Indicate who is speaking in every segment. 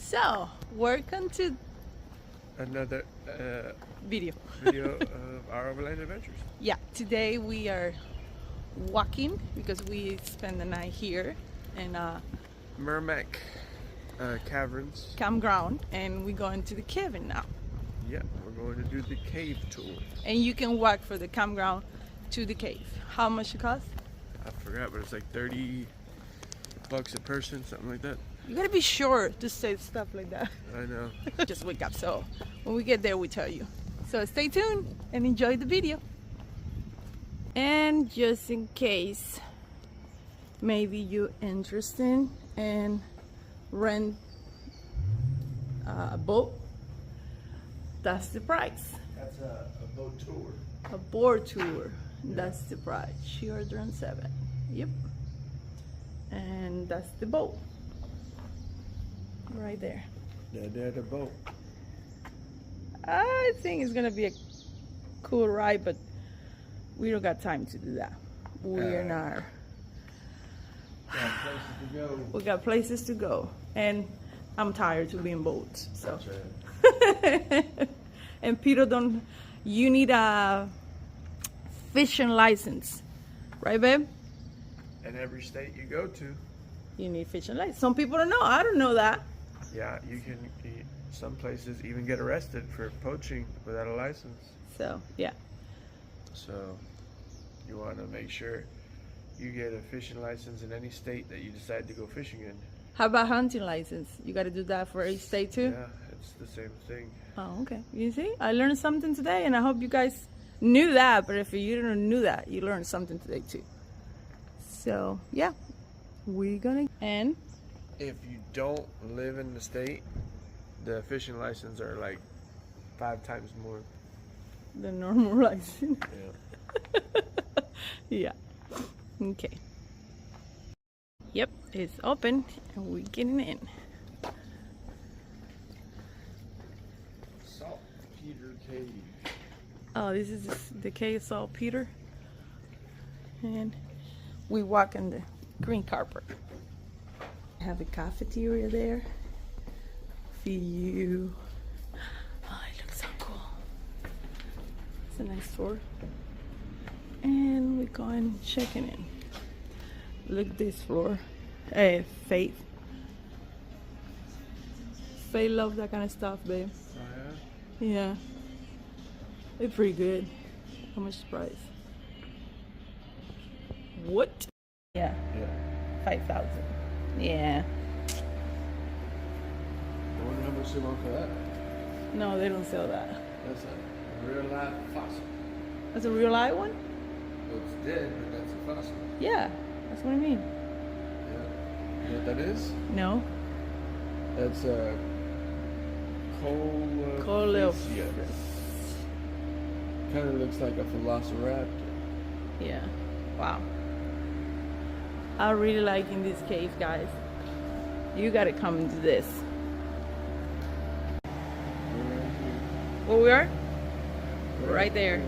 Speaker 1: So, welcome to
Speaker 2: another
Speaker 1: video.
Speaker 2: video of our overland adventures.
Speaker 1: Yeah, today we are walking because we spend the night here in
Speaker 2: Meramec Caverns.
Speaker 1: campground, and we're going to the cabin now.
Speaker 2: Yeah, we're going to do the cave tour.
Speaker 1: And you can walk from the campground to the cave. How much it costs?
Speaker 2: I forgot, but it's like $30 a person, something like that.
Speaker 1: You gotta be sure to say stuff like that.
Speaker 2: I know.
Speaker 1: Just wake up. So when we get there, we tell you. So stay tuned and enjoy the video. And just in case, maybe you're interested in rent a boat, that's the price.
Speaker 2: That's a boat tour.
Speaker 1: A board tour, that's the price. Children 7. Yep. And that's the boat. Right there.
Speaker 2: There's the boat.
Speaker 1: I think it's gonna be a cool ride, but we don't got time to do that. We're not.
Speaker 2: Got places to go.
Speaker 1: We got places to go, and I'm tired to be in boats. So.
Speaker 2: That's right.
Speaker 1: And Peter, don't. You need a fishing license, right, babe?
Speaker 2: In every state you go to.
Speaker 1: You need fishing license. Some people don't know. I don't know that.
Speaker 2: Yeah, you can. Some places even get arrested for poaching without a license.
Speaker 1: So yeah.
Speaker 2: So you want to make sure you get a fishing license in any state that you decide to go fishing in.
Speaker 1: How about hunting license? You got to do that for each state too?
Speaker 2: Yeah, it's the same thing.
Speaker 1: Oh, okay. You see, I learned something today, and I hope you guys knew that. But if you didn't know that, you learned something today too. So yeah, we're gonna end.
Speaker 2: If you don't live in the state, the fishing license are like 5 times more.
Speaker 1: The normal license.
Speaker 2: Yeah.
Speaker 1: Yeah. Okay. Yep, it's open and we're getting in.
Speaker 2: Saltpeter Cave.
Speaker 1: Oh, this is the cave Saltpeter. And we walk in the green carpet. Have a cafeteria there. View. Oh, it looks so cool. It's a nice tour. And we're going checking in. Look at this floor. Hey, Faith. Faith loves that kind of stuff, babe.
Speaker 2: Oh
Speaker 1: Yeah. Yeah. It's pretty good. How much is the price? What? Yeah.
Speaker 2: yeah?
Speaker 1: 5,000. Yeah.
Speaker 2: I wonder how much they want for that.
Speaker 1: No, they don't sell that.
Speaker 2: That's a real life fossil.
Speaker 1: That's a real live one?
Speaker 2: Well, it's dead, but that's a fossil.
Speaker 1: Yeah, that's what I mean.
Speaker 2: Yeah. You know what that is?
Speaker 1: No.
Speaker 2: That's a
Speaker 1: Coleophysius.
Speaker 2: Kind of looks like a velociraptor.
Speaker 1: Yeah. Wow. I really like in this cave, guys. You gotta come into this. Where we are? Right there.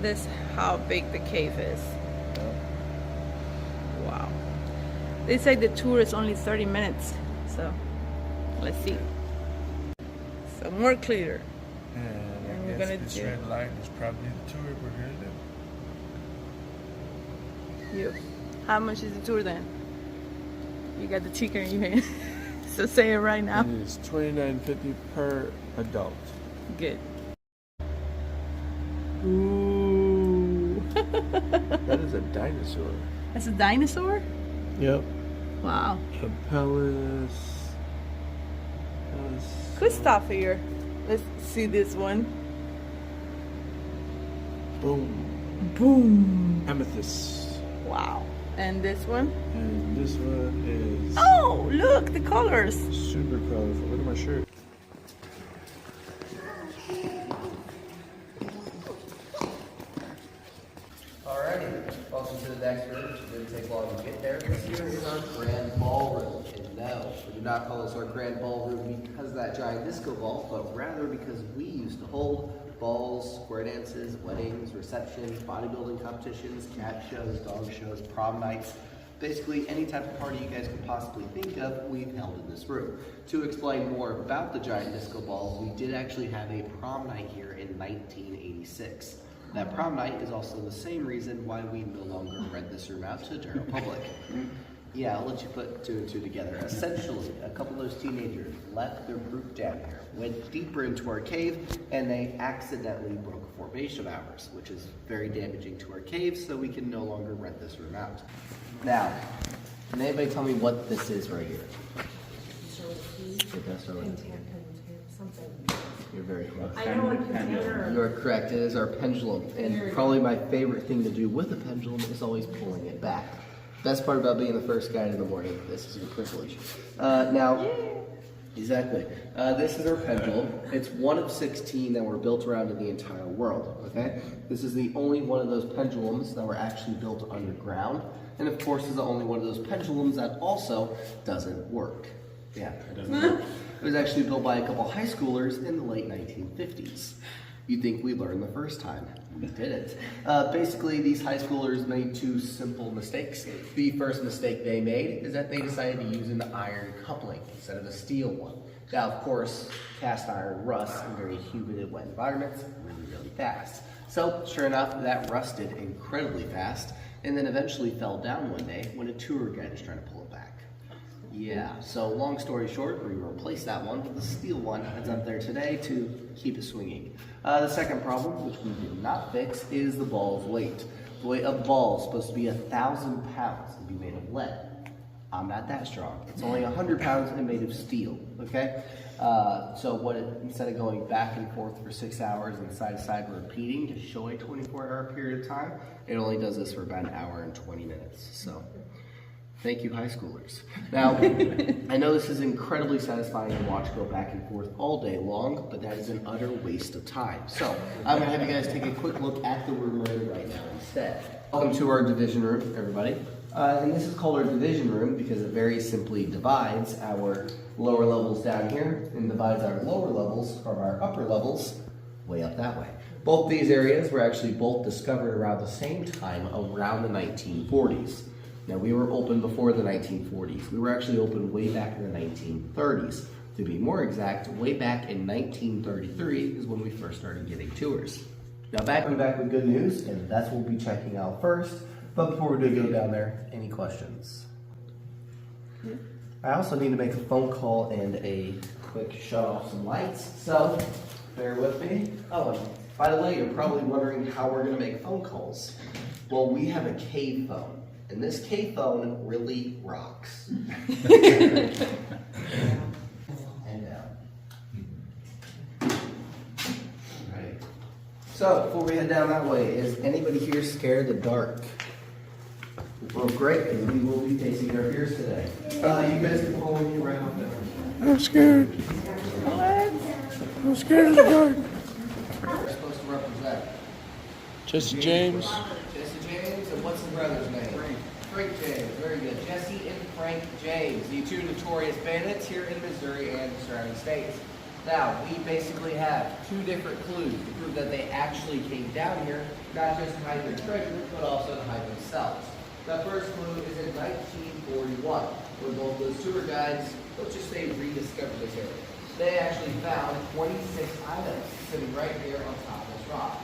Speaker 1: This is how big the cave is. Wow. They say the tour is only 30 minutes. So let's see. So more clear.
Speaker 2: And
Speaker 1: we're
Speaker 2: I
Speaker 1: gonna
Speaker 2: guess this
Speaker 1: do-
Speaker 2: red line is probably the tour we're gonna do.
Speaker 1: You. How much is the tour then? You got the ticket in your hand. So say it right now.
Speaker 2: It is $29.50 per adult.
Speaker 1: Good. Ooh.
Speaker 2: That is a dinosaur.
Speaker 1: That's a dinosaur?
Speaker 2: Yep.
Speaker 1: Wow.
Speaker 2: Apellis.
Speaker 1: Good stuff here. Let's see this one.
Speaker 2: Boom.
Speaker 1: Boom.
Speaker 2: Amethyst.
Speaker 1: Wow. And this one?
Speaker 2: And this one is
Speaker 1: Oh, look, the colors.
Speaker 2: super colorful. Look at my shirt.
Speaker 3: Alrighty, welcome to the next room, which didn't take long to get there. This here is our grand ballroom. And no, we do not call this our grand ballroom because of that giant disco ball, but rather because we used to hold balls, square dances, weddings, receptions, bodybuilding competitions, cat shows, dog shows, prom nights, Basically, any type of party you guys could possibly think of, we've held in this room. To explain more about the giant disco balls, we did actually have a prom night here in 1986. That prom night is also the same reason why we no longer rent this room out to the general public. Yeah, I'll let you put two and two together. Essentially, a couple of those teenagers left their group down here, went deeper into our cave, and they accidentally broke a formation of ours, which is very damaging to our cave, so we can no longer rent this room out. Now, can anybody tell me what this is right here? You're very correct.
Speaker 4: I know a container.
Speaker 3: You're correct. It is our pendulum, and probably my favorite thing to do with a pendulum is always pulling it back. Best part about being the first guy in the morning. This is a privilege. Now, exactly. This is our pendulum. It's one of 16 that were built around in the entire world. Okay. This is the only one of those pendulums that were actually built underground, and of course, is the only one of those pendulums that also doesn't work. Yeah, it doesn't work. It was actually built by a couple high schoolers in the late 1950s. You'd think we learned the first time. We didn't. Basically, these high schoolers made two simple mistakes. The first mistake they made is that they decided to use an iron coupling instead of a steel one. Now, of course, cast iron rusts in very humid and wet environments really fast. So, sure enough, that rusted incredibly fast, and then eventually fell down one day when a tour guide was trying to pull it back. Yeah, so long story short, we replaced that one with a steel one that's up there today to keep it swinging. The second problem, which we did not fix, is the ball's weight. The weight of the ball is supposed to be 1,000 pounds and be made of lead. I'm not that strong. It's only 100 pounds and made of steel, okay? Instead of going back and forth for 6 hours and side to side repeating to show a 24-hour period of time, it only does this for about an hour and 20 minutes, so. Thank you, high schoolers. Now, I know this is incredibly satisfying to watch go back and forth all day long, but that is an utter waste of time. So, I'm going to have you guys take a quick look at the room we're in right now instead. Welcome to our division room, everybody. And this is called our division room because it very simply divides our lower levels down here and divides our lower levels from our upper levels way up that way. Both these areas were actually both discovered around the same time, around the 1940s. Now, we were open before the 1940s. We were actually open way back in the 1930s. To be more exact, way back in 1933 is when we first started getting tours. Now, coming back with good news, and that's what we'll be checking out first. But before we do go down there, any questions? I also need to make a phone call and a quick shut off some lights, so bear with me. Oh, and by the way, you're probably wondering how we're going to make phone calls. Well, we have a cave phone. And this cave phone really rocks. And down. Right. So, before we head down that way, is anybody here scared of the dark? Well, great, because we will be facing our fears today. You guys can follow me right off there.
Speaker 2: I'm scared. I'm scared of the dark.
Speaker 3: We're supposed to represent
Speaker 2: Jesse James.
Speaker 3: Jesse James, and what's the brother's name? Frank James, very good. Jesse and Frank James, the two notorious bandits here in Missouri and the surrounding states. Now, we basically have two different clues to prove that they actually came down here, not just to hide their treasure, but also to hide themselves. The first clue is in 1941, when both those tour guides, let's just say, rediscovered this area. They actually found 26 items sitting right here on top of this rock.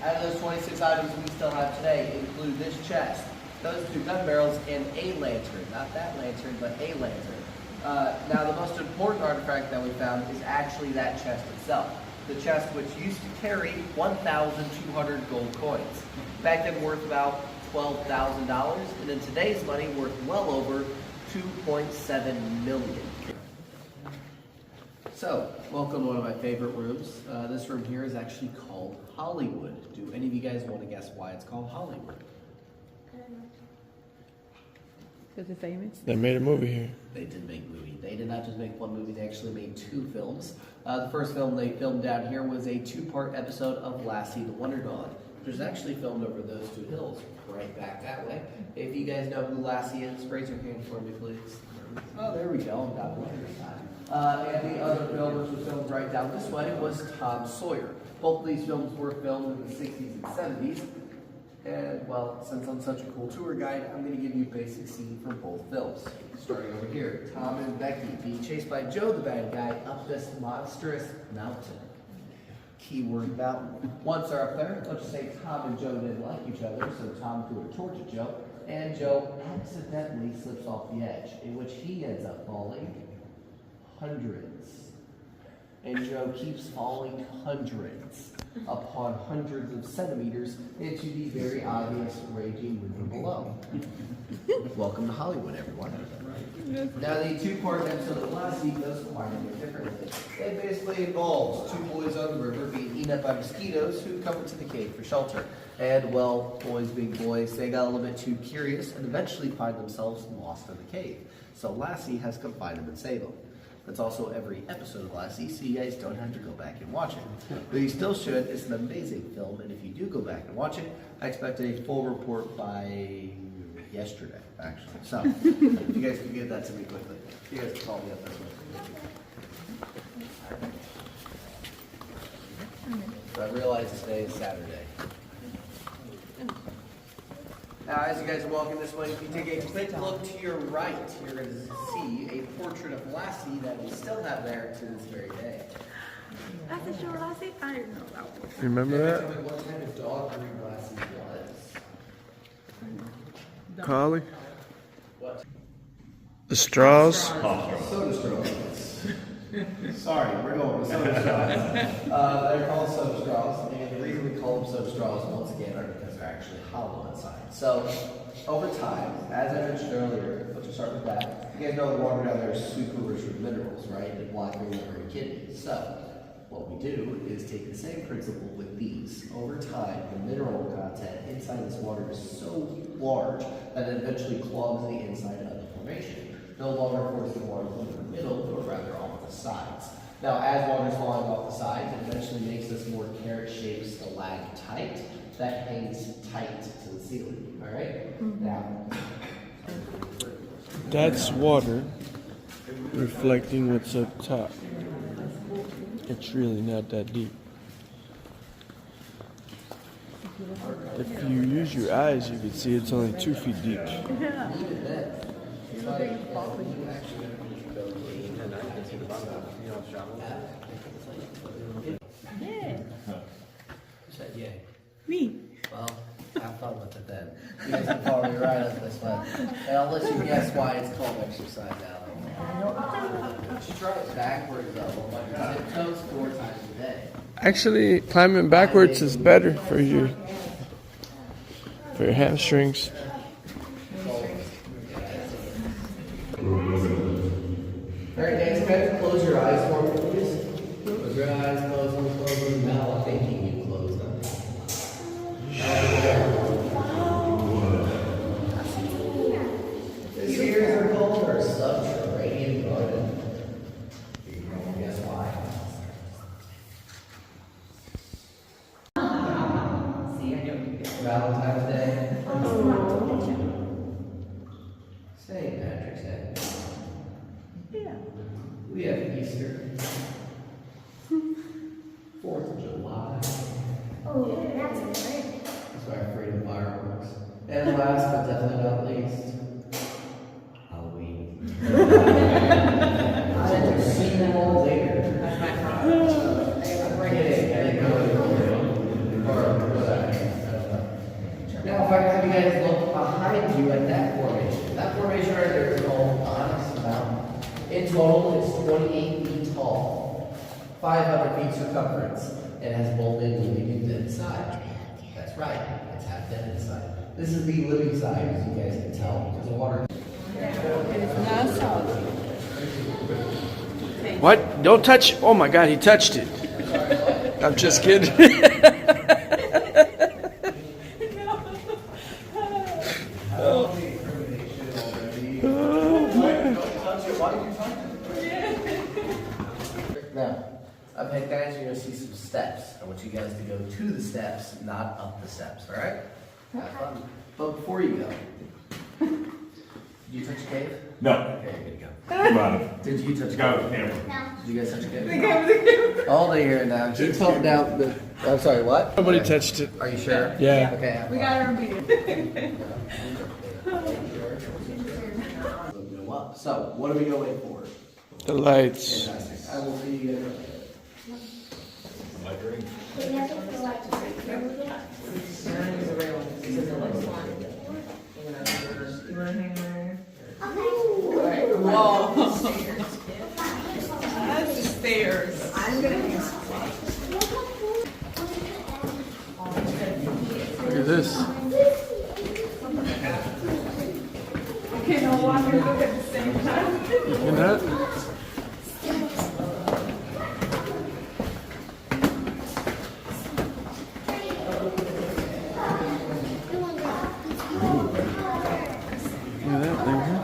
Speaker 3: Out of those 26 items we still have today include this chest, those two gun barrels, and a lantern. Not that lantern, but a lantern. Now, the most important artifact that we found is actually that chest itself. The chest which used to carry 1,200 gold coins. Back then worth about $12,000, and in today's money worth well over $2.7 million. So, welcome to one of my favorite rooms. This room here is actually called Hollywood. Do any of you guys want to guess why it's called Hollywood?
Speaker 1: Because it's famous.
Speaker 2: They made a movie here.
Speaker 3: They did make a movie. They did not just make one movie, they actually made two films. The first film they filmed down here was a two-part episode of Lassie the Wonder Dog, which was actually filmed over those two hills, right back that way. If you guys know who Lassie is, raise your hand for me, please. Oh, there we go. I'm not one and the other film, which was filmed right down this way, was Tom Sawyer. Both of these films were filmed in the 60s and 70s. And well, since I'm such a cool tour guide, I'm going to give you a basic scene from both films. Starting over here, Tom and Becky being chased by Joe the bad guy up this monstrous mountain. Keyword mountain. Once they're up there, let's just say Tom and Joe didn't like each other, so Tom threw a torch at Joe, and Joe accidentally slips off the edge, in which he ends up falling hundreds. And Joe keeps falling hundreds upon hundreds of centimeters into the very obvious raging river below. Welcome to Hollywood, everyone. Now, the two-part episode of Lassie goes quite a bit differently. It basically involves two boys on the river being eaten up by mosquitoes who come into the cave for shelter. And, well, boys being boys, they got a little bit too curious and eventually find themselves lost in the cave. So Lassie has to come find them and save them. That's also every episode of Lassie, so you guys don't have to go back and watch it. But you still should. It's an amazing film, and if you do go back and watch it, I expect a full report by yesterday, actually. So, if you guys can get that to me quickly, you guys can call me up this way. So I realize today is Saturday. Now, as you guys are walking this way, if you take a quick look to your right, you're going to see a portrait of Lassie that we still have there to this very day.
Speaker 1: That's a short Lassie? I didn't know that one.
Speaker 2: Remember that?
Speaker 3: Tell me what kind of dog breed Lassie was.
Speaker 2: Collie?
Speaker 3: What?
Speaker 2: The straws?
Speaker 3: Soda straws. Sorry, we're going with soda straws. They're called soda straws, and the reason we call them soda straws, once again, are because they're actually hollow inside. So, over time, as I mentioned earlier, let's just start with that. You guys know the water down there is super rich with minerals, right? And black liver and kidney. So, what we do is take the same principle with these. Over time, the mineral content inside this water is so large that it eventually clogs the inside of the formation, no longer forcing water from the middle, but rather off the sides. Now, as water is falling off the sides, it eventually makes this more carrot-shaped stalactite that hangs tight to the ceiling. All right? Now,
Speaker 2: That's water reflecting what's up top. It's really not that deep. If you use your eyes, you can see it's only 2 feet deep.
Speaker 1: Yeah. Yeah.
Speaker 3: who said yay?
Speaker 1: Me.
Speaker 3: Well, have fun with it then. You guys can follow me right up this way. And I'll let you guess why it's called exercise now. You should try it backwards though. Like your tiptoes 4 times a day.
Speaker 2: Actually, climbing backwards is better for your hamstrings.
Speaker 3: Alright, next guys, close your eyes for me, please. Close your eyes, close them. Now I'm thinking you close them. These ears are called our subterranean garden. Guess why? Valentine's Day. St. Patrick's Day.
Speaker 1: Yeah.
Speaker 3: We have Easter. 4th of July.
Speaker 4: Oh, that's great.
Speaker 3: That's our freedom fireworks. And last but definitely not least, Halloween. I will see them all later.
Speaker 4: That's my problem.
Speaker 3: I didn't go anywhere. Or was I? Now, if I have you guys look behind you at that formation right there is called Onyx Mountain. In total, it's 28 feet tall, 500 feet circumference, and has both been living inside. That's right, it's half dead inside. This is the living side, as you guys can tell, because the water.
Speaker 1: It's not salty.
Speaker 2: What? Don't touch. Oh my God, he touched it. I'm just kidding.
Speaker 3: Now, up ahead, guys, you're going to see some steps. I want you guys to go to the steps, not up the steps, all right? Have fun. But before you go, Did you touch the cave?
Speaker 5: No.
Speaker 3: Okay, you're good to go.
Speaker 5: Come on.
Speaker 3: Did you touch the
Speaker 5: Go
Speaker 3: cave?
Speaker 5: with the camera.
Speaker 3: Did you guys touch the cave? All day here now. He told down the. I'm sorry, what?
Speaker 2: Nobody touched it.
Speaker 3: Are you sure?
Speaker 2: Yeah.
Speaker 3: Okay.
Speaker 1: We got her beat.
Speaker 3: So, what are we going for?
Speaker 2: The lights.
Speaker 3: Fantastic. I will see you guys later.
Speaker 4: We have to feel like
Speaker 1: Whoa. That's the stairs.
Speaker 2: Look at this.
Speaker 1: Okay, no walk and look at the same time.
Speaker 2: Look at that. Look at that thing, huh?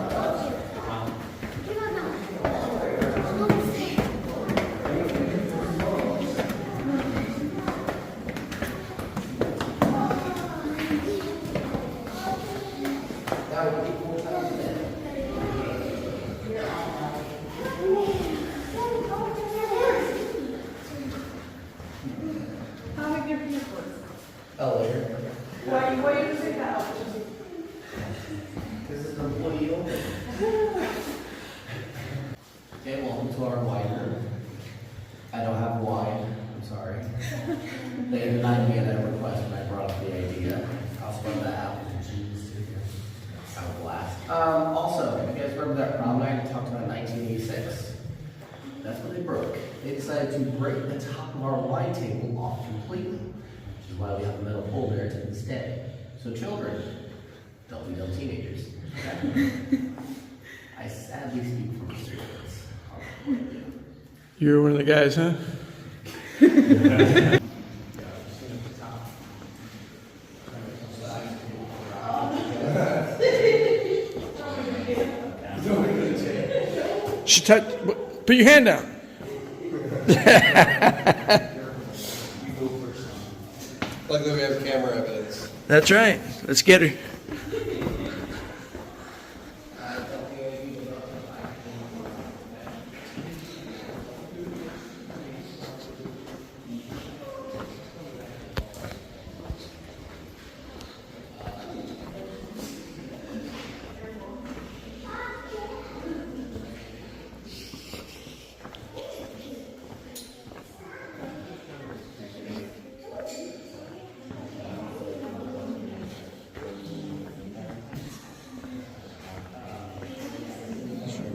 Speaker 1: How many give you for?
Speaker 3: Elevator.
Speaker 1: Why you say that?
Speaker 3: This is an employee only. Okay, welcome to our wine room. I don't have wine, I'm sorry. They denied me that request when I brought up the idea. I'll spell that out with cheese too. I will blast. Also, if you guys remember that prom night I talked about in 1986? That's what they broke. They decided to break the top of our wine table off completely, which is why we have a metal pole there to this day. So children, don't be dumb teenagers. Okay? I sadly speak from experience.
Speaker 2: You were one of the guys, huh? She touched. Put your hand down.
Speaker 6: Luckily, we have camera evidence.
Speaker 2: That's right. Let's get her.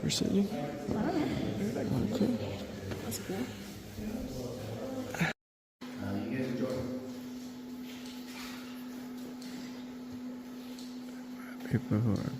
Speaker 2: We're sitting. Okay.
Speaker 1: That's cool.
Speaker 3: You guys enjoy.
Speaker 2: People who are.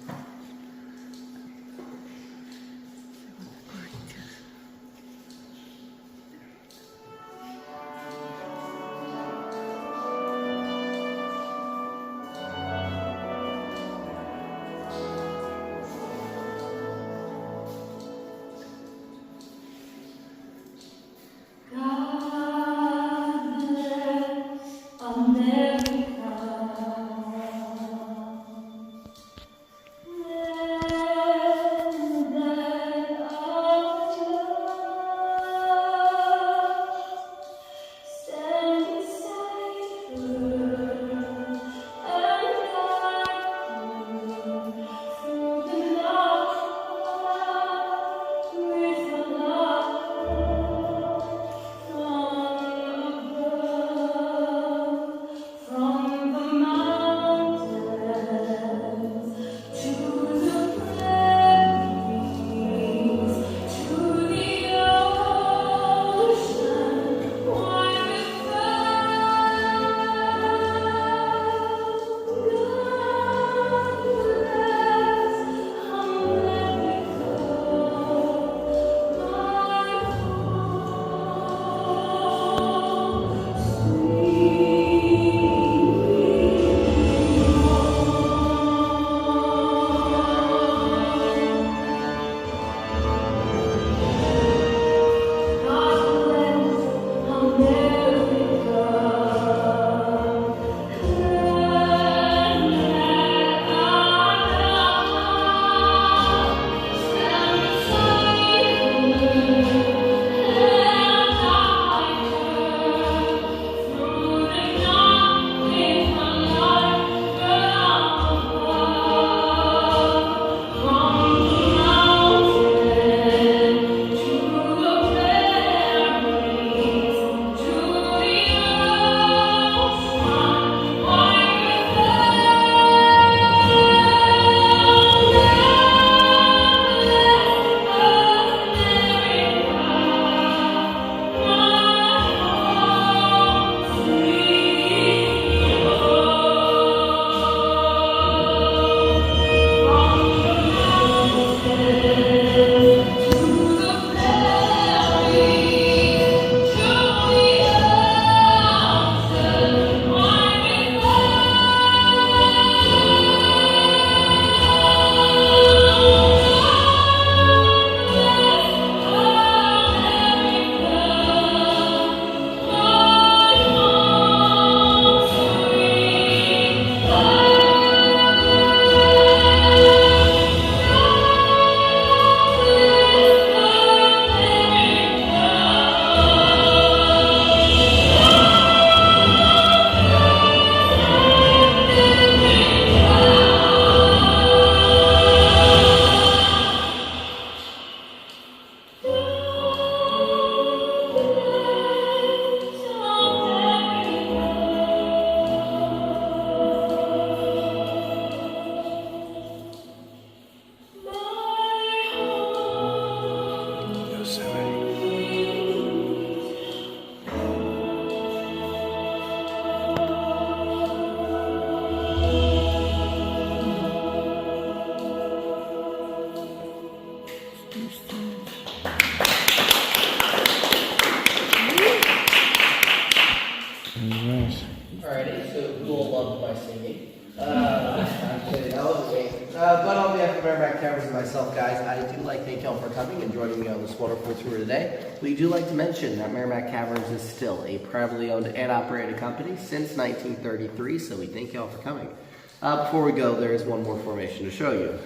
Speaker 3: myself, guys, I do like to thank y'all for coming and joining me on this wonderful tour today. We do like to mention that Meramec Caverns is still a privately owned and operated company since 1933, so we thank y'all for coming. Before we go, there is one more formation to show you,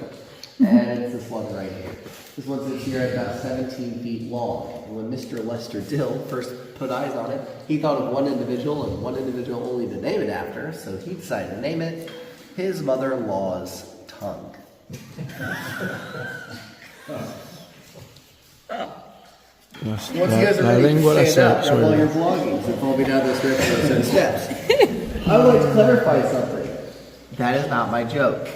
Speaker 3: and it's this one right here. This one sits here at about 17 feet long, and when Mr. Lester Dill first put eyes on it, he thought of one individual and one individual only to name it after, so he decided to name it his mother-in-law's tongue. Once you guys are ready to stand up, grab all your belongings and follow me down this river of steps. I would like to clarify something. That is not my joke.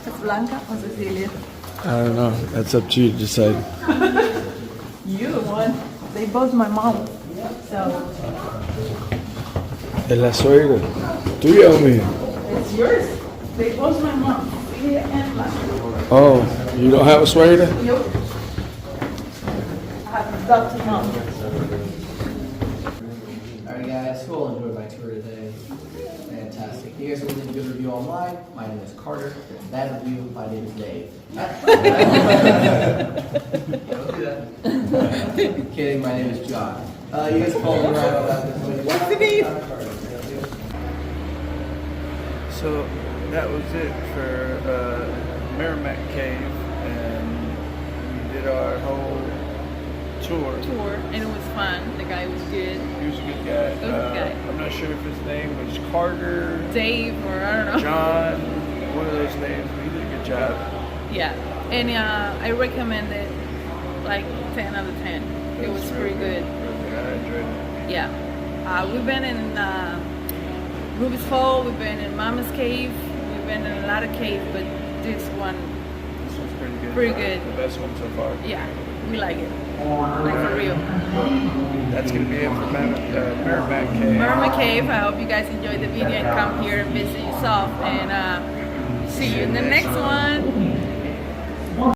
Speaker 1: ¿Es Blanca o Cecilia?
Speaker 2: I don't know. That's up to you to decide.
Speaker 1: You the one. They both my mom. So
Speaker 2: Es la suegra. ¿Tuya o mía?
Speaker 1: it's yours. They both my mom. Cecilia and Blanca.
Speaker 2: Oh, you don't have a suegra?
Speaker 1: Yep. I have adopted mom.
Speaker 3: Alright guys, who all enjoyed my tour today? Fantastic. You guys will leave a good review online. My name is Carter. Bad review, my name is Dave. Don't do that. Kidding, my name is John. You guys follow me around about this way.
Speaker 2: So that was it for Meramec Cave, and we did our whole tour.
Speaker 1: And it was fun. The guy was good.
Speaker 2: He was a good guy.
Speaker 1: Good guy.
Speaker 2: I'm not sure if his name was Carter,
Speaker 1: Dave, or I don't know.
Speaker 2: John, one of those names, but he did a good job.
Speaker 1: Yeah. And I recommend it like 10 out of 10. It was pretty good.
Speaker 2: I enjoyed it.
Speaker 1: Yeah. We've been in Ruby's Fall, we've been in Mama's Cave, we've been in a lot of caves, but this one's
Speaker 2: pretty good.
Speaker 1: Pretty good.
Speaker 2: The best one so far.
Speaker 1: Yeah, we like it. Like for real.
Speaker 2: That's going to be it for Meramec Cave.
Speaker 1: Meramec Cave, I hope you guys enjoyed the video and come here and visit yourself. And see you in the next one.